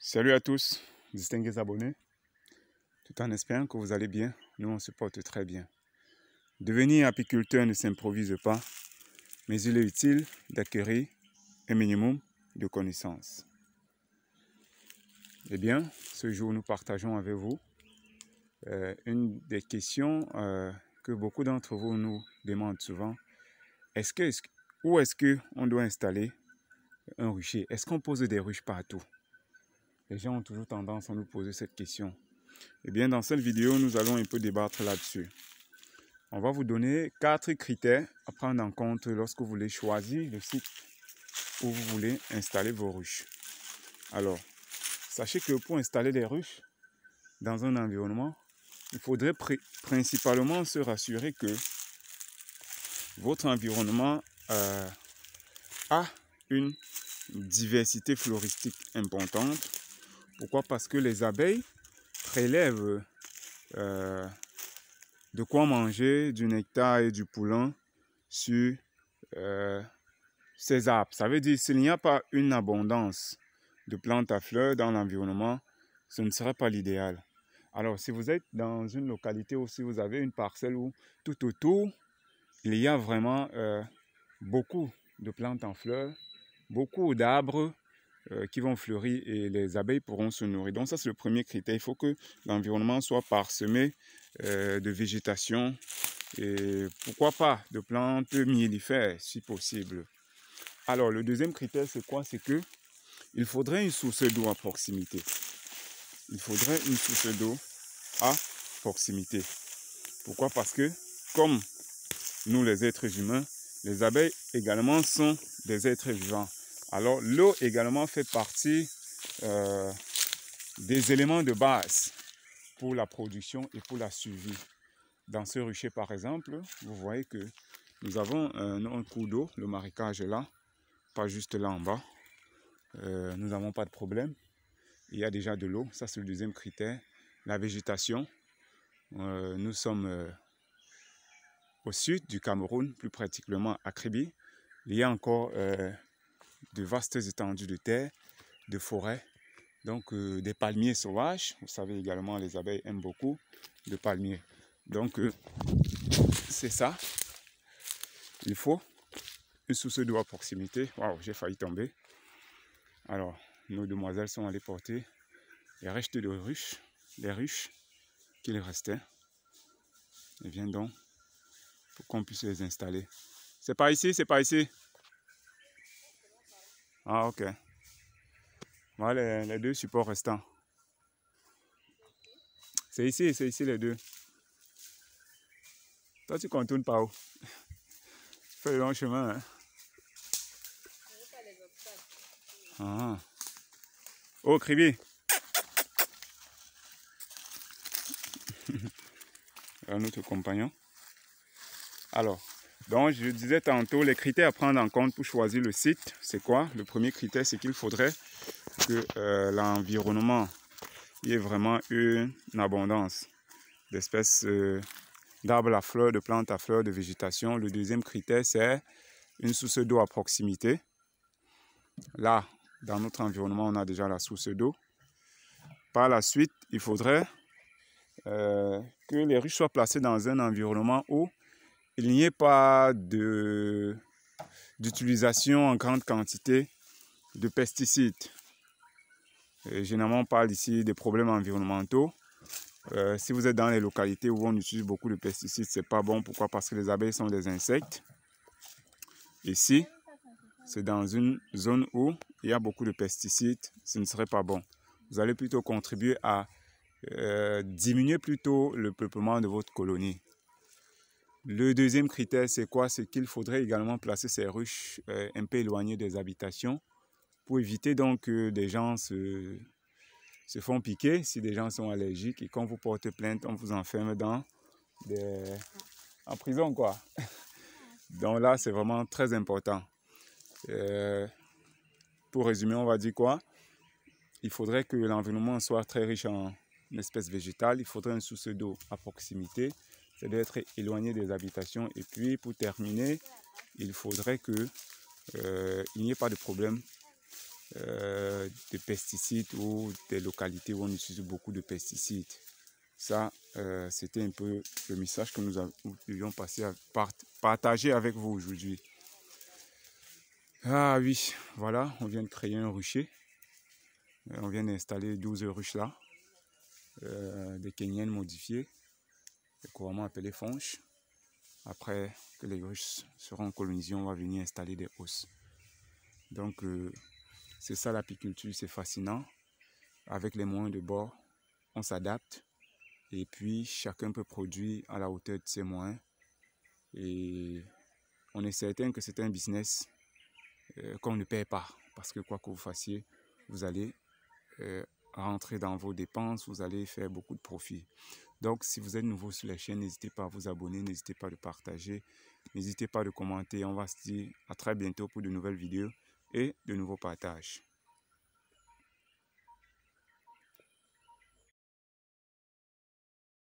Salut à tous, distingués abonnés, tout en espérant que vous allez bien, nous on se porte très bien. Devenir apiculteur ne s'improvise pas, mais il est utile d'acquérir un minimum de connaissances. Eh bien, ce jour nous partageons avec vous une des questions que beaucoup d'entre vous nous demandent souvent. Où est-ce qu'on doit installer un rucher? Est-ce qu'on pose des ruches partout? Les gens ont toujours tendance à nous poser cette question. Eh bien, dans cette vidéo, nous allons un peu débattre là-dessus. On va vous donner 4 critères à prendre en compte lorsque vous voulez choisir le site où vous voulez installer vos ruches. Alors, sachez que pour installer des ruches dans un environnement, il faudrait principalement se rassurer que votre environnement a une diversité floristique importante. Pourquoi? Parce que les abeilles prélèvent de quoi manger, du nectar et du pollen sur ces arbres. Ça veut dire s'il n'y a pas une abondance de plantes à fleurs dans l'environnement, ce ne serait pas l'idéal. Alors, si vous êtes dans une localité où si vous avez une parcelle où tout autour, il y a vraiment beaucoup de plantes en fleurs, beaucoup d'arbres qui vont fleurir et les abeilles pourront se nourrir. Donc ça, c'est le premier critère. Il faut que l'environnement soit parsemé de végétation et pourquoi pas de plantes mellifères si possible. Alors, le deuxième critère, c'est quoi? C'est que il faudrait une source d'eau à proximité. Il faudrait une source d'eau à proximité. Pourquoi? Parce que, comme nous les êtres humains, les abeilles également sont des êtres vivants. Alors, l'eau également fait partie des éléments de base pour la production et pour la survie. Dans ce rucher, par exemple, vous voyez que nous avons un cours d'eau, le marécage est là, pas juste là en bas. Nous n'avons pas de problème. Il y a déjà de l'eau, ça c'est le deuxième critère. La végétation, nous sommes au sud du Cameroun, plus pratiquement à Kribi. Il y a encore de vastes étendues de terre, de forêts, donc des palmiers sauvages. Vous savez également, les abeilles aiment beaucoup de palmiers. Donc c'est ça. Il faut une source d'eau à proximité. Waouh, j'ai failli tomber. Alors, nos demoiselles sont allées porter les restes de ruches, les ruches qu'il restait. Et viens donc pour qu'on puisse les installer. C'est pas ici, c'est pas ici. Ah, ok. Voilà les deux supports restants. C'est ici les deux. Toi, tu contournes par où? Fais le long chemin. Hein? Ah. Oh, Kribi. Notre compagnon. Alors, donc je disais tantôt, les critères à prendre en compte pour choisir le site, c'est quoi? Le premier critère, c'est qu'il faudrait que l'environnement y ait vraiment une abondance d'espèces d'arbres à fleurs, de plantes à fleurs, de végétation. Le deuxième critère, c'est une source d'eau à proximité. Là, dans notre environnement, on a déjà la source d'eau. Par la suite, il faudrait que les ruches soient placées dans un environnement où il n'y ait pas d'utilisation en grande quantité de pesticides. Et généralement, on parle ici des problèmes environnementaux. Si vous êtes dans les localités où on utilise beaucoup de pesticides, c'est pas bon. Pourquoi? Parce que les abeilles sont des insectes. Ici, c'est dans une zone où il y a beaucoup de pesticides, ce ne serait pas bon. Vous allez plutôt contribuer à diminuer plutôt le peuplement de votre colonie. Le deuxième critère, c'est quoi? C'est qu'il faudrait également placer ces ruches un peu éloignées des habitations pour éviter donc que des gens se font piquer si des gens sont allergiques et quand vous portez plainte, on vous enferme en prison, quoi. Donc là, c'est vraiment très important. Pour résumer, on va dire quoi? Il faudrait que l'environnement soit très riche en espèces végétales. Il faudrait une source d'eau à proximité. Ça doit être éloigné des habitations. Et puis, pour terminer, il faudrait qu'il n'y ait pas de problème de pesticides ou des localités où on utilise beaucoup de pesticides. Ça, c'était un peu le message que nous devions passer à partager avec vous aujourd'hui. Ah oui, voilà, on vient de créer un rucher. On vient d'installer 12 ruches là, des Kenyennes modifiées, couramment appelées fonches. Après que les ruches seront colonisées, on va venir installer des hausses. Donc, c'est ça l'apiculture, c'est fascinant. Avec les moyens de bord, on s'adapte. Et puis, chacun peut produire à la hauteur de ses moyens. Et on est certain que c'est un business qu'on ne perd pas. Parce que quoi que vous fassiez, vous allez rentrer dans vos dépenses, vous allez faire beaucoup de profit. Donc, si vous êtes nouveau sur la chaîne, n'hésitez pas à vous abonner, n'hésitez pas à le partager, n'hésitez pas à le commenter. On va se dire à très bientôt pour de nouvelles vidéos et de nouveaux partages.